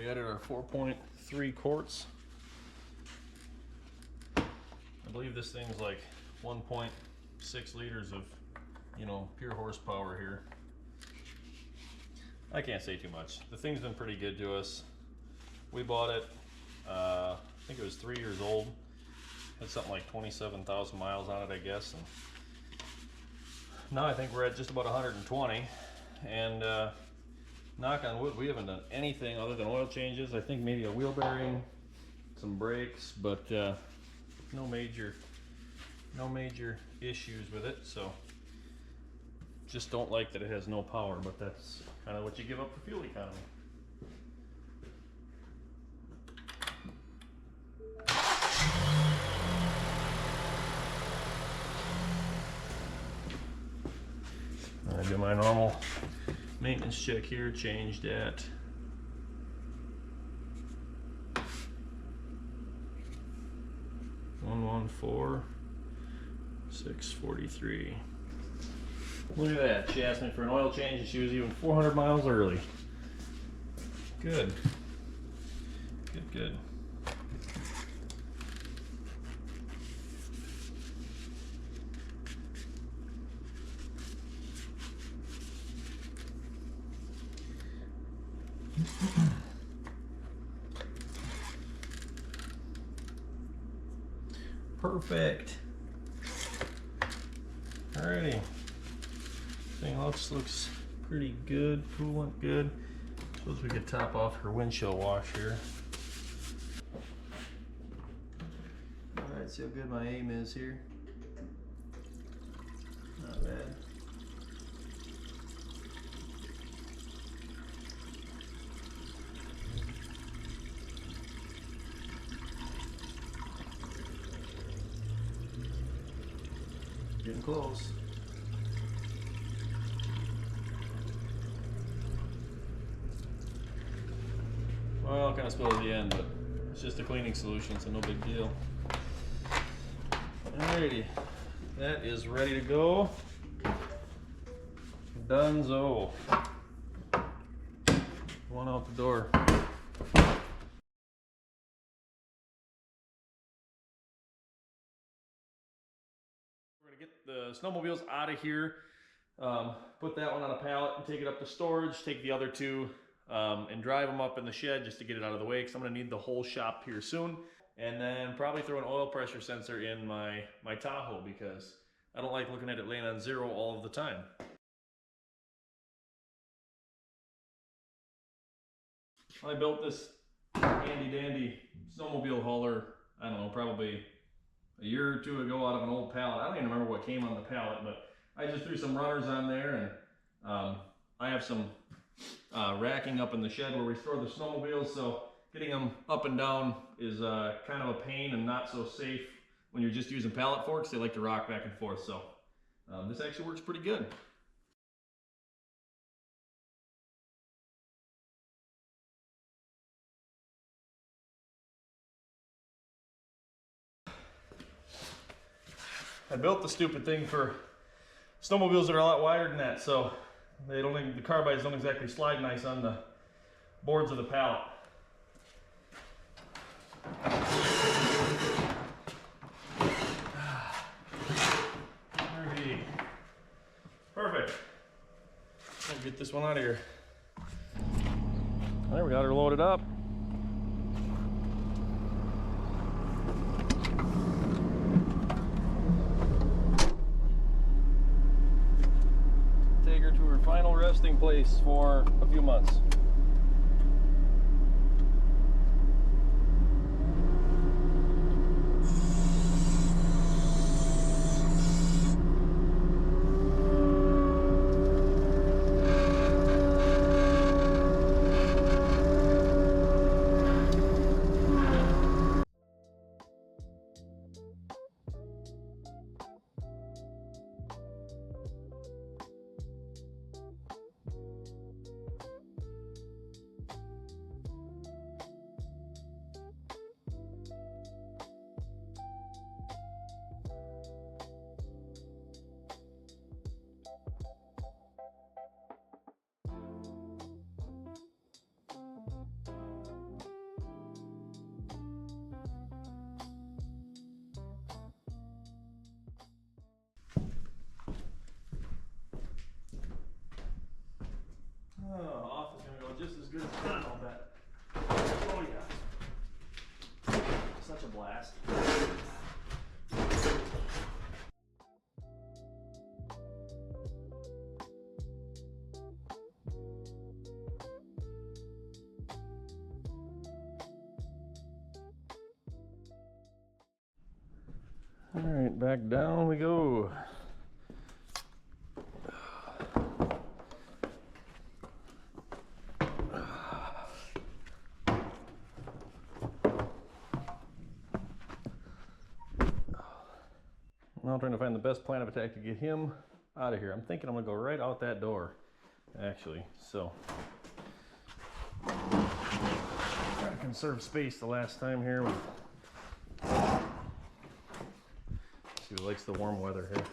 We added our 4.3 quarts. I believe this thing's like 1.6 liters of, you know, pure horsepower here. I can't say too much. The thing's been pretty good to us. We bought it, I think it was 3 years old. Had something like 27,000 miles on it, I guess. And now I think we're at just about 120. And knock on wood, we haven't done anything other than oil changes. I think maybe a wheel bearing, some brakes, but no major issues with it. So just don't like that it has no power, but that's kind of what you give up for fuel economy. I do my normal maintenance check here, changed at 114,643. Look at that. She asked me for an oil change and she was even 400 miles early. Good. Good, good. Perfect. Alrighty. Thing looks pretty good. Coolant good. Suppose we could top off her windshield wash here. Alright, see how good my aim is here. Not bad. Getting close. Well, kind of spilled at the end, but it's just a cleaning solution, so no big deal. Alrighty, that is ready to go. Donezo. One out the door. Get the snowmobiles out of here, put that one on a pallet and take it up to storage, take the other two and drive them up in the shed just to get it out of the way, because I'm going to need the whole shop here soon. And then probably throw an oil pressure sensor in my Tahoe, because I don't like looking at it laying on zero all of the time. I built this handy dandy snowmobile hauler, I don't know, probably a year or two ago out of an old pallet. I don't even remember what came on the pallet, but I just threw some runners on there, and I have some racking up in the shed where we store the snowmobiles, so getting them up and down is kind of a pain and not so safe when you're just using pallet forks. They like to rock back and forth, so this actually works pretty good. I built the stupid thing for snowmobiles that are a lot wider than that, so they don't, the carbides don't exactly slide nice on the boards of the pallet. Perfect. I'll get this one out of here. There, we got her loaded up. Take her to her final resting place for a few months. All right, back down we go. Now I'm trying to find the best plan of attack to get him out of here. I'm thinking I'm gonna go right out that door, actually. So, trying to conserve space the last time here. See who likes the warm weather here.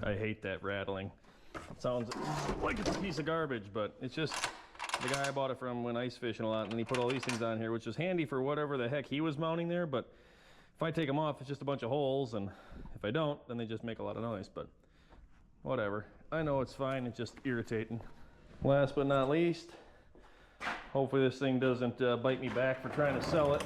I hate that rattling. It sounds like it's a piece of garbage, but it's just the guy I bought it from went ice fishing a lot, and then he put all these things on here, which is handy for whatever the heck he was mounting there, but if I take them off, it's just a bunch of holes, and if I don't, then they just make a lot of noise, but whatever. I know it's fine, it's just irritating. Last but not least, hopefully this thing doesn't bite me back for trying to sell it.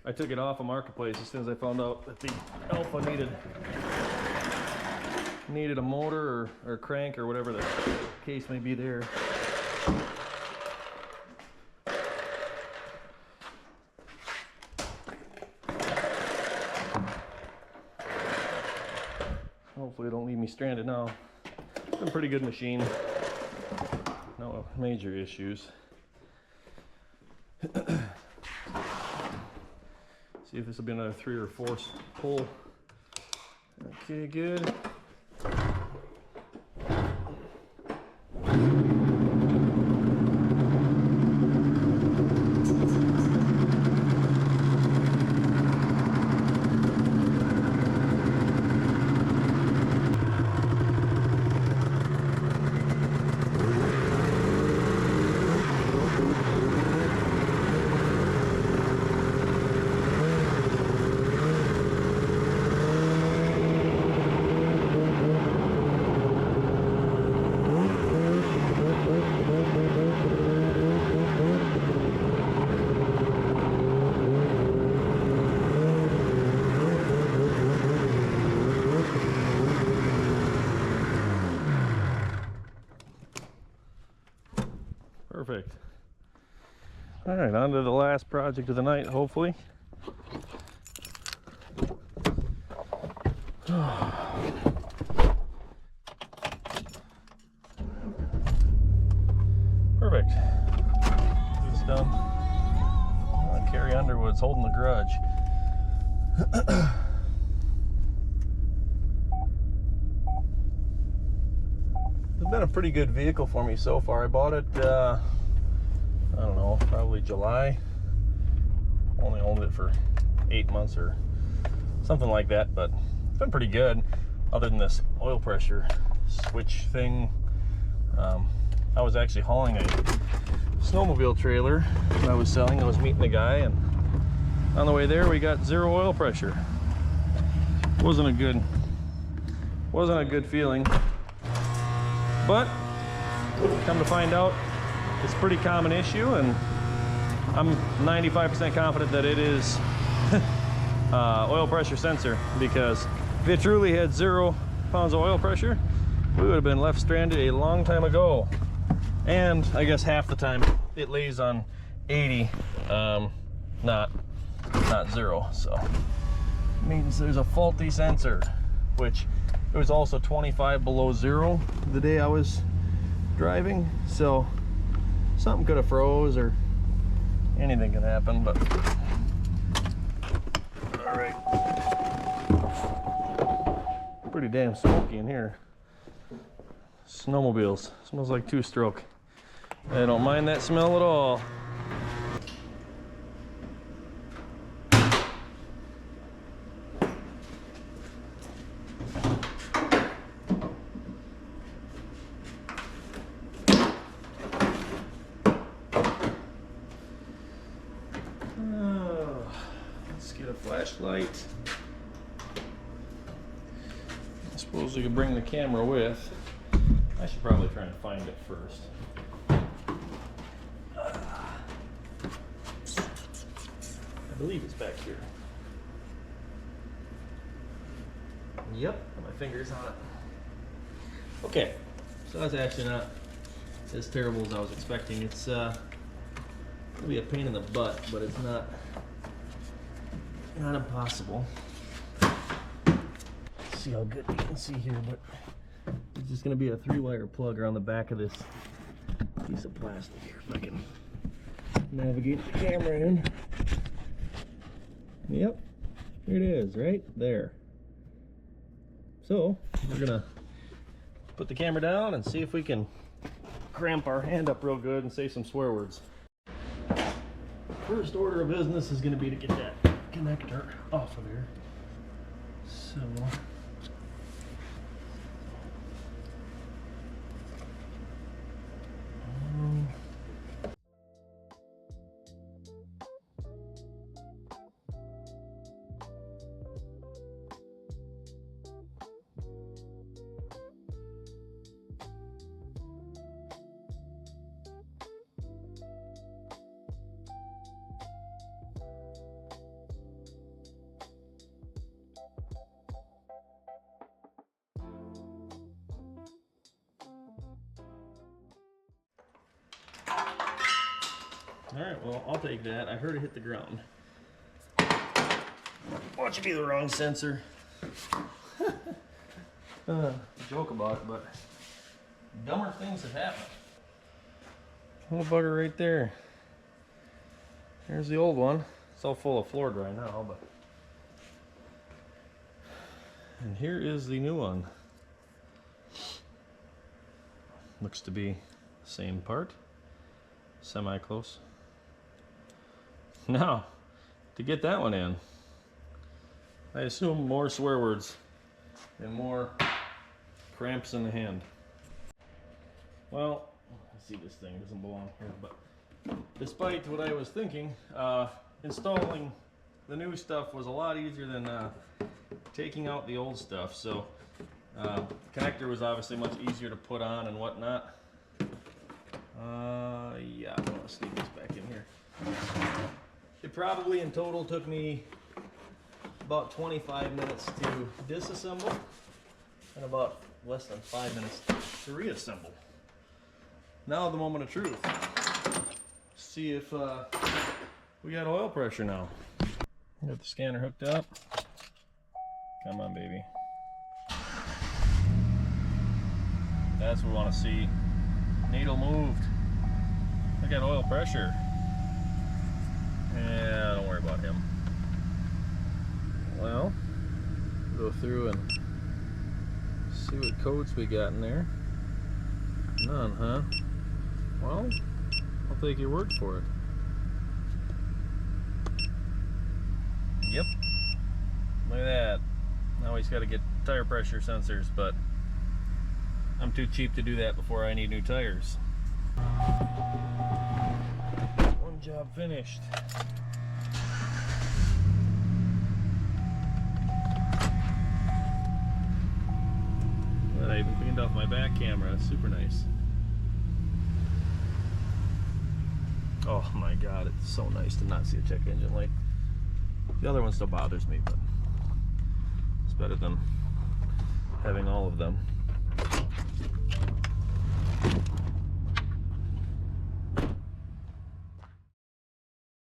I took it off of Marketplace as soon as I found out that the Alpha needed a motor or crank or whatever the case may be there. Hopefully it don't leave me stranded now. It's a pretty good machine. No major issues. See if this will be another 3 or 4 pull. Okay, good. Perfect. All right, on to the last project of the night, hopefully. Perfect. This is done. Carrie Underwood's holding the grudge. It's been a pretty good vehicle for me so far. I bought it, I don't know, probably July. Only owned it for 8 months or something like that, but it's been pretty good other than this oil pressure switch thing. I was actually hauling a snowmobile trailer that I was selling. I was meeting a guy, and on the way there we got 0 oil pressure. Wasn't a good feeling. But come to find out, it's a pretty common issue, and I'm 95% confident that it is oil pressure sensor, because if it truly had 0 pounds of oil pressure, we would have been left stranded a long time ago. And I guess half the time it lays on 80, not 0. So it means there's a faulty sensor, which it was also 25 below 0 the day I was driving. So something could have froze or anything could happen, but all right. Pretty damn smoky in here. Snowmobiles. Smells like two-stroke. I don't mind that smell at all. Let's get a flashlight. I suppose we could bring the camera with. I should probably try and find it first. I believe it's back here. Yep, got my fingers on it. Okay, so that's actually not as terrible as I was expecting. It's it'll be a pain in the butt, but it's not impossible. Let's see how good you can see here, but it's just going to be a 3-wire plug around the back of this piece of plastic here. If I can navigate the camera in. Yep, here it is, right there. So we're going to put the camera down and see if we can cramp our hand up real good and say some swear words. First order of business is going to be to get that connector off of there. So alright, well, I'll take that. I heard it hit the ground. Watch it be the wrong sensor. Joke about it, but dumber things have happened. Little bugger right there. Here's the old one. It's all full of floor dry now, but. And here is the new one. Looks to be the same part. Semi-close. Now, to get that one in, I assume more swear words and more cramps in the hand. Well, I see this thing doesn't belong here, but despite what I was thinking, installing the new stuff was a lot easier than taking out the old stuff. So, the connector was obviously much easier to put on and whatnot. Yeah, I'm gonna sneak this back in here. It probably in total took me about 25 minutes to disassemble and about less than 5 minutes to reassemble. Now the moment of truth. See if we got oil pressure now. Got the scanner hooked up. Come on, baby. That's what we want to see. Needle moved. I got oil pressure. Yeah, don't worry about him. Well, go through and see what codes we got in there. None, huh? Well, I'll take your word for it. Yep. Look at that. Now he's got to get tire pressure sensors, but I'm too cheap to do that before I need new tires. One job finished. I even cleaned off my back camera. Super nice. Oh my god, it's so nice to not see a check engine light. The other one still bothers me, but it's better than having all of them.